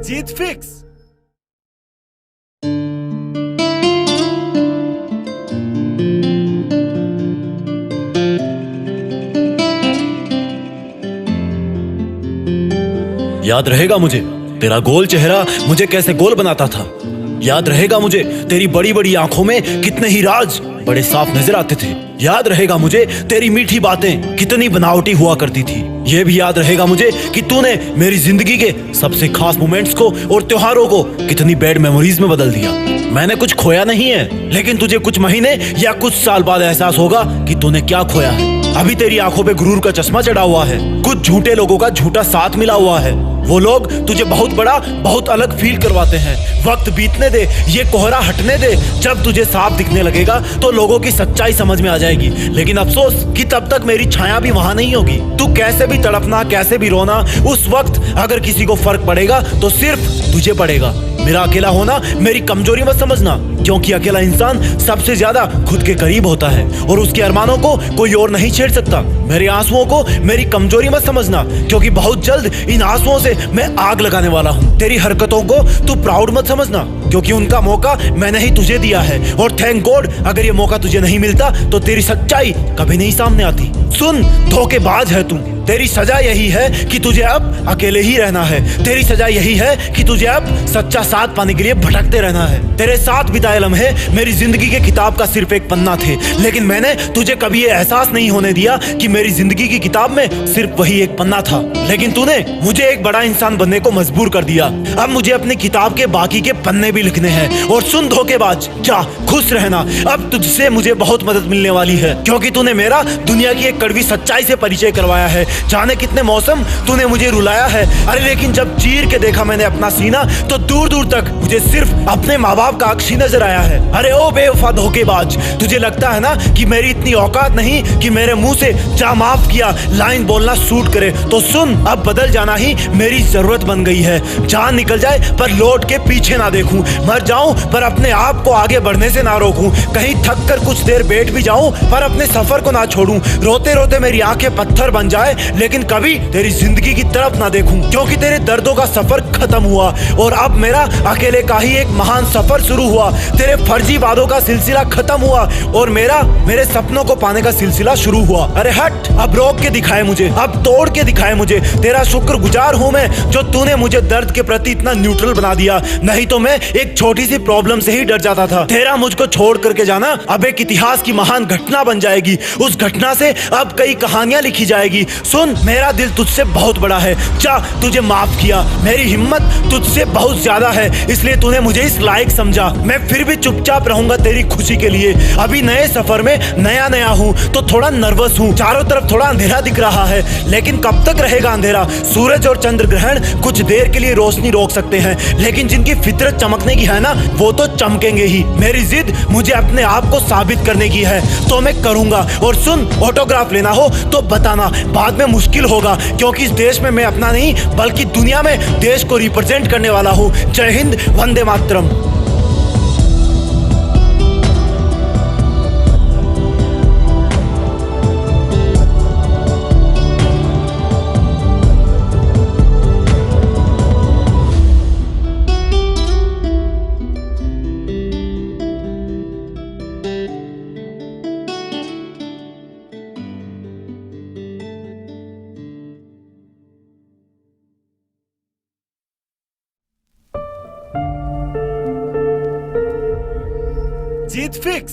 जीत fix. याद रहेगा मुझे तेरा गोल चेहरा मुझे कैसे गोल बनाता था। याद रहेगा मुझे तेरी बड़ी बड़ी आंखों में कितने ही राज बड़े साफ नजर आते थे। याद रहेगा मुझे तेरी मीठी बातें कितनी बनावटी हुआ करती थी। ये भी याद रहेगा मुझे कि तूने मेरी जिंदगी के सबसे खास मोमेंट्स को और त्योहारों को कितनी बैड मेमोरीज में बदल दिया। मैंने कुछ खोया नहीं है, लेकिन तुझे कुछ महीने या कुछ साल बाद एहसास होगा कि तूने क्या खोया है। अभी तेरी आंखों पे गुरूर का चश्मा चढ़ा हुआ है, कुछ झूठे लोगों का झूठा साथ मिला हुआ है। वो लोग तुझे बहुत बड़ा बहुत अलग फील करवाते हैं। वक्त बीतने दे, ये कोहरा हटने दे। जब तुझे साफ दिखने लगेगा तो लोगों की सच्चाई समझ में आ जाएगी। लेकिन अफसोस कि तब तक मेरी छाया भी वहां नहीं होगी। तू कैसे भी तड़पना, कैसे भी रोना, उस वक्त अगर किसी को फर्क पड़ेगा तो सिर्फ तुझे पड़ेगा। मेरा अकेला होना मेरी कमजोरी मत समझना, क्योंकि अकेला इंसान सबसे ज्यादा खुद के करीब होता है और उसके अरमानों को कोई और नहीं छेड़ सकता। मेरे आंसुओं को मेरी कमजोरी मत समझना, क्योंकि बहुत जल्द इन आंसुओं से मैं आग लगाने वाला हूँ। तेरी हरकतों को तू प्राउड मत समझना, क्योंकि उनका मौका मैंने ही तुझे दिया है। और थैंक गॉड अगर ये मौका तुझे नहीं मिलता तो तेरी सच्चाई कभी नहीं सामने आती। सुन, धोखेबाज है तू। तेरी सजा यही है कि तुझे अब अकेले ही रहना है। तेरी सजा यही है कि तुझे अब सच्चा साथ पाने के लिए भटकते रहना है। तेरे साथ बिताए लम्हे मेरी जिंदगी के किताब का सिर्फ एक पन्ना थे, लेकिन मैंने तुझे कभी ये एहसास नहीं होने दिया कि मेरी जिंदगी की किताब में सिर्फ वही एक पन्ना था। लेकिन तूने मुझे एक बड़ा इंसान बनने को मजबूर कर दिया। अब मुझे अपनी किताब के बाकी के पन्ने भी लिखने हैं। और सुन धोखेबाज, जा खुश रहना। अब तुझसे मुझे बहुत मदद मिलने वाली है, क्योंकि तूने मेरा दुनिया की एक कड़वी सच्चाई से परिचय करवाया है। जाने कितने मौसम तूने मुझे रुलाया है। अरे लेकिन जब चीर के देखा मैंने अपना सीना तो दूर दूर तक मुझे सिर्फ अपने माँ बाप का अक्ष ही नजर आया है। अरे ओ बेवफा धोखेबाज, तुझे लगता है ना कि मेरी इतनी औकात नहीं कि मेरे मुंह से जा माफ किया लाइन बोलना सूट करे। तो सुन, अब बदल जाना ही मेरी जरूरत बन गई है। जान निकल जाए पर लौट के पीछे ना देखूं, मर जाऊं पर अपने आप को आगे बढ़ने से ना रोकूं, कहीं थक कर कुछ देर बैठ भी जाऊं पर अपने सफर को ना छोड़ूं। रोते रोते मेरी आंखें पत्थर बन जाए, लेकिन कभी तेरी जिंदगी की तरफ ना देखूं, क्योंकि तेरे दर्दों का सफर खत्म हुआ और अब मेरा अकेले का ही एक महान सफर शुरू हुआ। तेरे फर्जी वादों का सिलसिला खत्म हुआ और मेरे सपनों को पाने का सिलसिला शुरू हुआ। अरे हट, अब रोक के दिखाए मुझे, अब तोड़ के दिखाए मुझे। तेरा शुक्रगुजार हूं मैं जो तूने मुझे दर्द के प्रति इतना न्यूट्रल बना दिया, नहीं तो मैं एक छोटी सी प्रॉब्लम से ही डर जाता था। तेरा मुझको छोड़ करके जाना अब एक इतिहास की महान घटना बन जाएगी। उस घटना से अब कई कहानियां लिखी जाएगी। सुन, मेरा दिल तुझसे बहुत बड़ा है। जा, तुझे माफ किया। मेरी हिम्मत तुझसे बहुत ज्यादा है, इसलिए तूने मुझे इस लायक समझा। मैं फिर भी चुपचाप रहूंगा तेरी खुशी के लिए। अभी नए सफर में नया हूँ तो थोड़ा नर्वस हूँ। चारों तरफ थोड़ा अंधेरा दिख रहा है, लेकिन कब तक रहेगा अंधेरा? सूरज और चंद्र ग्रहण कुछ देर के लिए रोशनी रोक सकते हैं, लेकिन जिनकी फितरत चमकने की है ना, वो तो चमकेंगे ही। मेरी जिद मुझे अपने आप को साबित करने की है, तो मैं करूंगा। और सुन, ऑटोग्राफ लेना हो तो बताना, बाद में मुश्किल होगा, क्योंकि इस देश में मैं अपना नहीं बल्कि दुनिया में देश को रिप्रेजेंट करने वाला हूँ। जय हिंद, वंदे मातरम। जीत फिक्स।